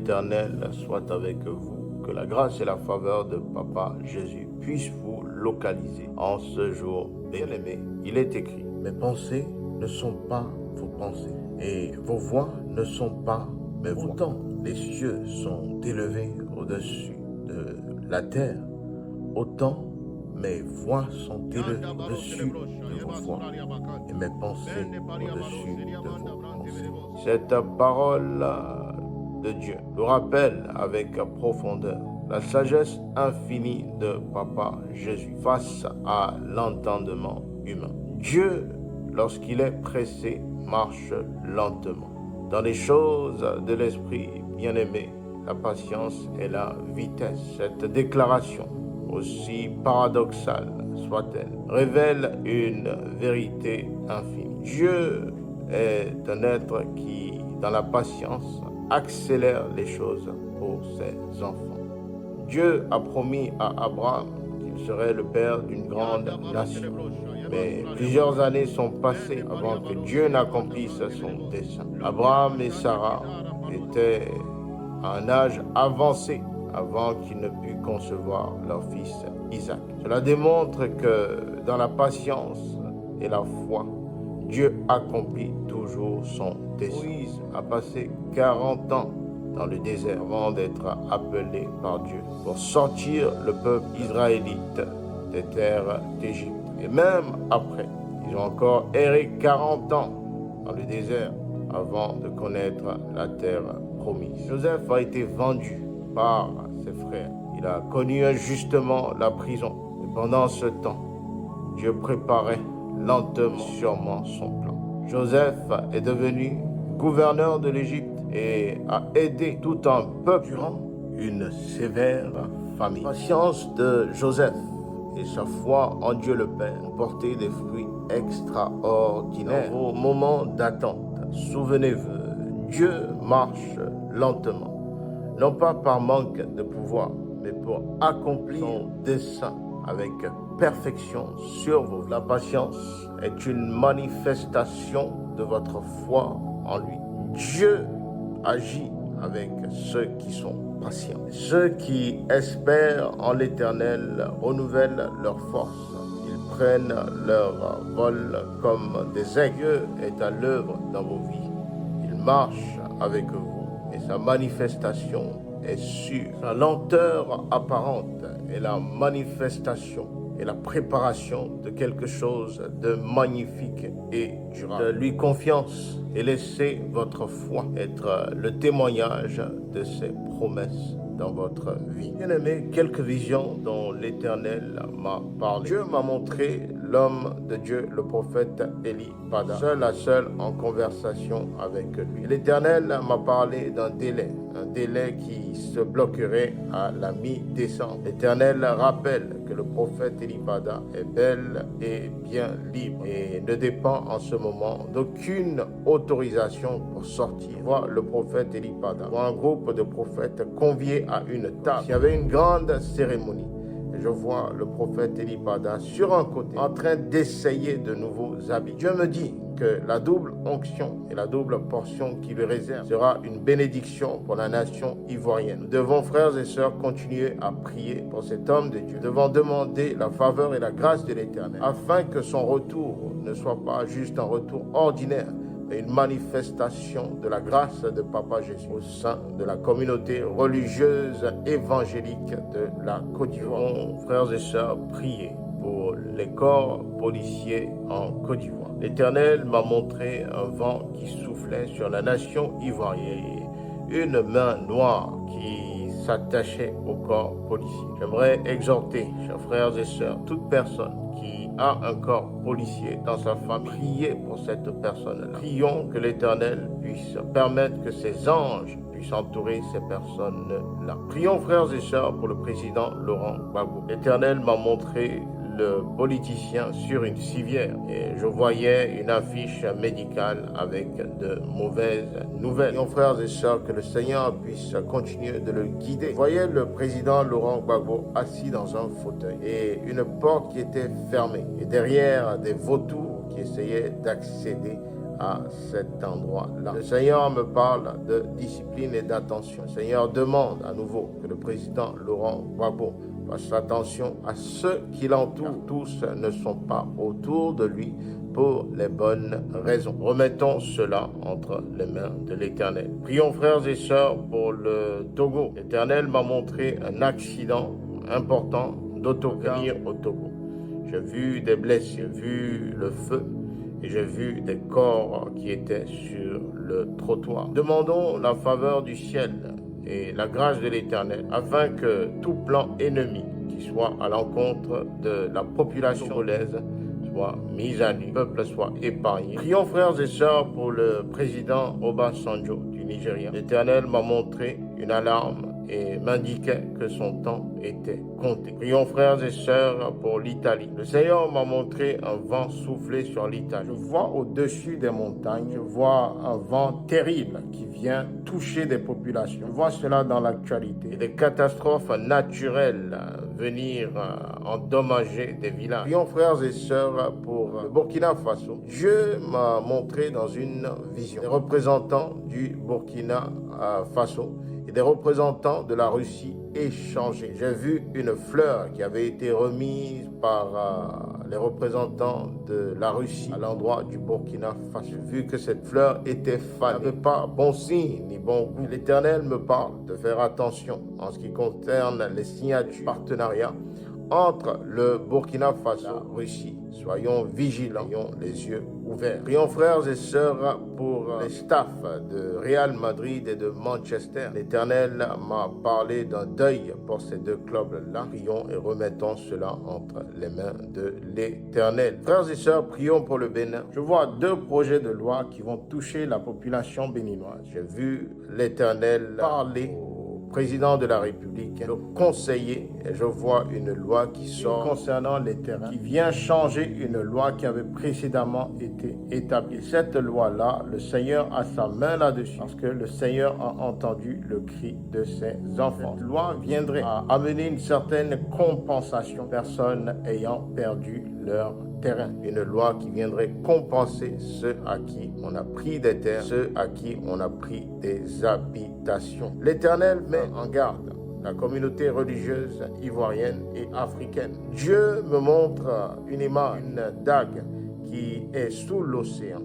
l'Éternel soit avec vous. Que la grâce et la faveur de Papa Jésus puissent vous localiser en ce jour bien-aimé. Il est écrit, mes pensées ne sont pas vos pensées et vos voix ne sont pas mes voix. Autant les cieux sont élevés au-dessus de la terre, autant mes voix sont élevées au-dessus de vos voix et mes pensées au-dessus de vos pensées. Cette parole de Dieu nous rappelle avec profondeur la sagesse infinie de Papa Jésus face à l'entendement humain. Dieu, lorsqu'il est pressé, marche lentement. Dans les choses de l'esprit bien-aimé, la patience et la vitesse. Cette déclaration, aussi paradoxale soit-elle, révèle une vérité infinie. Dieu est un être qui, dans la patience, accélère les choses pour ses enfants. Dieu a promis à Abraham qu'il serait le père d'une grande nation. Mais plusieurs années sont passées avant que Dieu n'accomplisse son dessein. Abraham et Sarah étaient à un âge avancé avant qu'ils ne puissent concevoir leur fils Isaac. Cela démontre que dans la patience et la foi, Dieu accomplit toujours son dessein. Moïse a passé 40 ans dans le désert avant d'être appelé par Dieu pour sortir le peuple israélite des terres d'Égypte. Et même après, ils ont encore erré 40 ans dans le désert avant de connaître la terre promise. Joseph a été vendu par ses frères. Il a connu injustement la prison. Et pendant ce temps, Dieu préparait lentement, sûrement son plan. Joseph est devenu gouverneur de l'Égypte et a aidé tout un peuple durant une sévère famine. La patience de Joseph et sa foi en Dieu le Père ont porté des fruits extraordinaires. Dans vos moments d'attente, souvenez-vous, Dieu marche lentement, non pas par manque de pouvoir, mais pour accomplir son dessein avec perfection sur vous. La patience est une manifestation de votre foi en lui. Dieu agit avec ceux qui sont patients. Ceux qui espèrent en l'Éternel renouvellent leur force. Ils prennent leur vol comme des aigles. Dieu est à l'œuvre dans vos vies. Il marche avec vous et sa manifestation est sûre. Sa lenteur apparente est la manifestation et la préparation de quelque chose de magnifique et durable. Lui confiance et laissez votre foi être le témoignage de ses promesses dans votre vie. Bien-aimé, quelques visions dont l'Éternel m'a parlé. Dieu m'a montré l'homme de Dieu, le prophète Élie Pada, seul à seul en conversation avec lui. L'Éternel m'a parlé d'un délai qui se bloquerait à la mi-décembre. L'Éternel rappelle que le prophète Élie Pada est bel et bien libre et ne dépend en ce moment d'aucune autorisation pour sortir. Voir le prophète Élie Pada, voir un groupe de prophètes conviés à une table. Il y avait une grande cérémonie. Et je vois le prophète Élie Pada sur un côté en train d'essayer de nouveaux habits. Dieu me dit que la double onction et la double portion qui lui réserve sera une bénédiction pour la nation ivoirienne. Nous devons, frères et sœurs, continuer à prier pour cet homme de Dieu. Nous devons demander la faveur et la grâce de l'Éternel afin que son retour ne soit pas juste un retour ordinaire, mais une manifestation de la grâce de Papa Jésus au sein de la communauté religieuse évangélique de la Côte d'Ivoire. Frères et sœurs, priez pour les corps policiers en Côte d'Ivoire. L'Éternel m'a montré un vent qui soufflait sur la nation ivoirienne, une main noire qui s'attachait au corps policier. J'aimerais exhorter, chers frères et sœurs, toute personne qui a un corps policier dans sa famille, priez pour cette personne-là. Prions que l'Éternel puisse permettre que ses anges puissent entourer ces personnes-là. Prions, frères et sœurs, pour le président Laurent Gbagbo. L'Éternel m'a montré le politicien sur une civière et je voyais une affiche médicale avec de mauvaises nouvelles. Prions, frères et sœurs, que le Seigneur puisse continuer de le guider. Je voyais le président Laurent Gbagbo assis dans un fauteuil et une porte qui était fermée et derrière des vautours qui essayaient d'accéder à cet endroit-là. Le Seigneur me parle de discipline et d'attention. Le Seigneur demande à nouveau que le président Laurent Gbagbo fasse attention à ceux qui l'entourent. Tous ne sont pas autour de lui pour les bonnes raisons. Remettons cela entre les mains de l'Éternel. Prions, frères et sœurs, pour le Togo. L'Éternel m'a montré un accident important d'autocar au Togo. J'ai vu des blessés, j'ai vu le feu et j'ai vu des corps qui étaient sur le trottoir. Demandons la faveur du ciel et la grâce de l'Éternel afin que tout plan ennemi qui soit à l'encontre de la population togolaise soit mis à nu, le peuple soit épargné. Prions, frères et sœurs, pour le président Obasanjo du Nigeria. L'Éternel m'a montré une alarme et m'indiquait que son temps était compté. Prions, frères et sœurs, pour l'Italie. Le Seigneur m'a montré un vent souffler sur l'Italie. Je vois au-dessus des montagnes, je vois un vent terrible qui vient toucher des populations. Je vois cela dans l'actualité. Et des catastrophes naturelles venir endommager des villages. Prions, frères et sœurs, pour le Burkina Faso. Dieu m'a montré dans une vision des représentants du Burkina Faso et des représentants de la Russie échangés. J'ai vu une fleur qui avait été remise par les représentants de la Russie à l'endroit du Burkina Faso. J'ai vu que cette fleur était fanée. Elle n'avait pas bon signe ni bon goût. L'Éternel me parle de faire attention en ce qui concerne les signatures, partenariats entre le Burkina Faso et la Russie. Soyons vigilants, ayons les yeux ouverts. Prions, frères et sœurs, pour les staffs de Real Madrid et de Manchester. L'Éternel m'a parlé d'un deuil pour ces deux clubs-là. Prions et remettons cela entre les mains de l'Éternel. Frères et sœurs, prions pour le Bénin. Je vois deux projets de loi qui vont toucher la population béninoise. J'ai vu l'Éternel parler président de la République, le conseiller, et je vois une loi qui sort concernant les terrains, qui vient changer une loi qui avait précédemment été établie. Cette loi-là, le Seigneur a sa main là-dessus, parce que le Seigneur a entendu le cri de ses enfants. Cette loi viendrait à amener une certaine compensation aux personnes ayant perdu leur terrain. Une loi qui viendrait compenser ceux à qui on a pris des terres, ceux à qui on a pris des habitations. L'Éternel met en garde la communauté religieuse ivoirienne et africaine. Dieu me montre une image, une dague qui est sous l'océan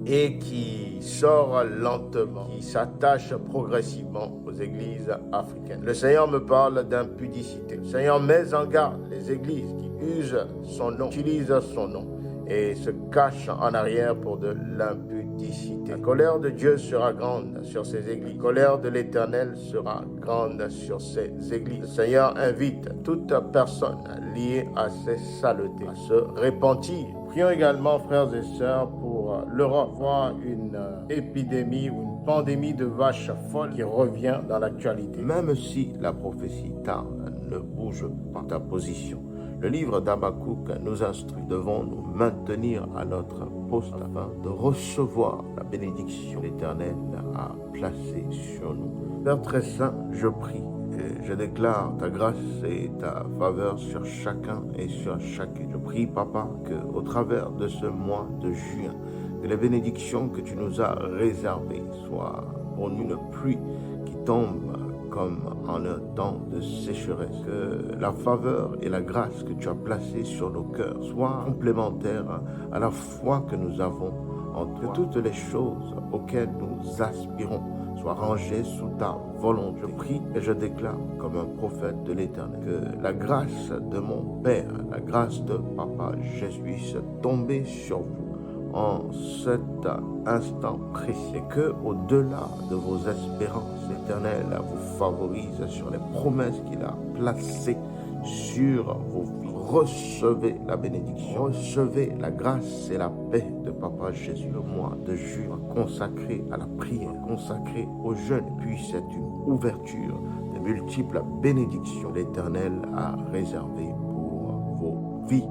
et qui sort lentement, qui s'attache progressivement aux églises africaines. Le Seigneur me parle d'impudicité. Le Seigneur met en garde les églises qui usent son nom, utilisent son nom et se cachent en arrière pour de l'impudicité. La colère de Dieu sera grande sur ces églises. La colère de l'Éternel sera grande sur ces églises. Le Seigneur invite toute personne liée à ces saletés à se repentir. Prions également, frères et sœurs, pour l'Europe. Voir une épidémie ou une pandémie de vaches folles qui revient dans l'actualité. Même si la prophétie tarde, ne bouge pas ta position. Le livre d'Habakkuk nous instruit. Devons nous maintenir à notre poste afin de recevoir la bénédiction que l'Éternel a placée sur nous. Père très saint, je prie. Et je déclare ta grâce et ta faveur sur chacun et sur chacune. Je prie, Papa, qu'au travers de ce mois de juin, que les bénédictions que tu nous as réservées soient pour nous une pluie qui tombe comme en un temps de sécheresse. Que la faveur et la grâce que tu as placées sur nos cœurs soient complémentaires à la foi que nous avons en toi. Que toutes les choses auxquelles nous aspirons soient rangées sous ta volonté. Je prie et je déclare comme un prophète de l'Éternel que la grâce de mon Père, la grâce de Papa Jésus puisse tomber sur vous en cet instant précis, et que au-delà de vos espérances, l'Éternel vous favorise sur les promesses qu'il a placées sur vos vies. Recevez la bénédiction, recevez la grâce et la paix de Papa Jésus. Le mois de juin consacré à la prière, consacré au jeûne, puisse être une ouverture de multiples bénédictions. L'Éternel a réservé pour vos vies.